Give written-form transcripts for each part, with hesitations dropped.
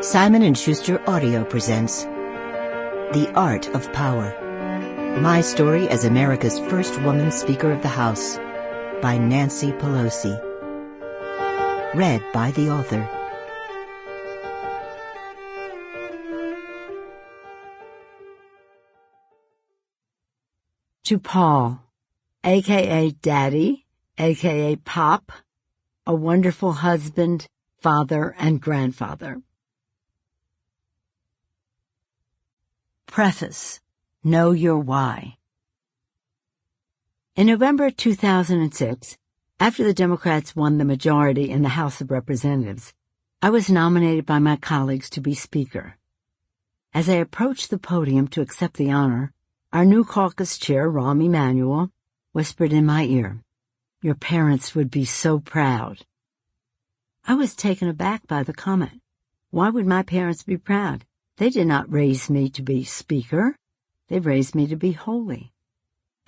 Simon & Schuster Audio presents The Art of Power. My Story as America's First Woman Speaker of the House by Nancy Pelosi. Read by the author. To Paul, a.k.a. Daddy, a.k.a. Pop, a wonderful husband, father, and grandfather. Preface. Know Your Why. In November 2006, after the Democrats won the majority in the House of Representatives, I was nominated by my colleagues to be Speaker. As I approached the podium to accept the honor, our new caucus chair, Rahm Emanuel, whispered in my ear, "Your parents would be so proud." I was taken aback by the comment. Why would my parents be proud? They did not raise me to be Speaker. They raised me to be holy.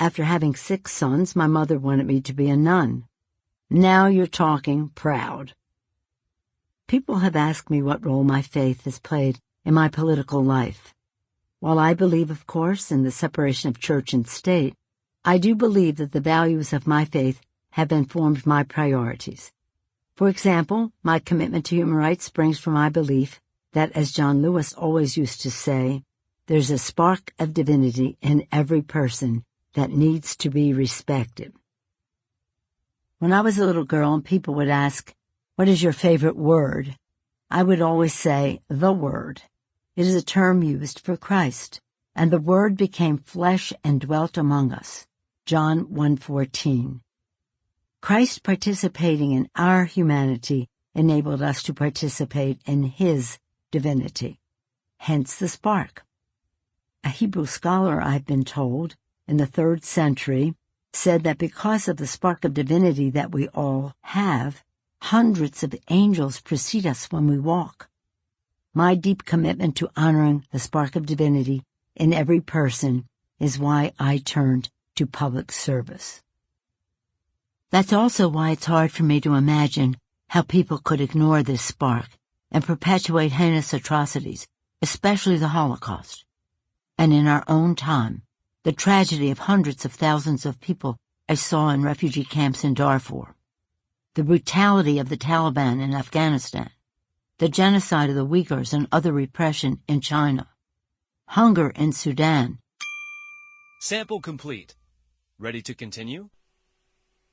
After having 6 sons, my mother wanted me to be a nun. Now you're talking proud. People have asked me what role my faith has played in my political life. While I believe, of course, in the separation of church and state, I do believe that the values of my faith have informed my priorities. For example, my commitment to human rights springs from my belief that, as John Lewis always used to say, there's a spark of divinity in every person that needs to be respected. When I was a little girl and people would ask, "What is your favorite word?" I would always say, "the Word." It is a term used for Christ, and the Word became flesh and dwelt among us. John 1:14. Christ participating in our humanity enabled us to participate in His divinity. Hence the spark. A Hebrew scholar, I've been told, in the 3rd century, said that because of the spark of divinity that we all have, hundreds of angels precede us when we walk. My deep commitment to honoring the spark of divinity in every person is why I turned to public service. That's also why it's hard for me to imagine how people could ignore this spark and perpetuate heinous atrocities, especially the Holocaust. And in our own time, the tragedy of hundreds of thousands of people I saw in refugee camps in Darfur, the brutality of the Taliban in Afghanistan, the genocide of the Uyghurs and other repression in China, hunger in Sudan. Sample complete. Ready to continue?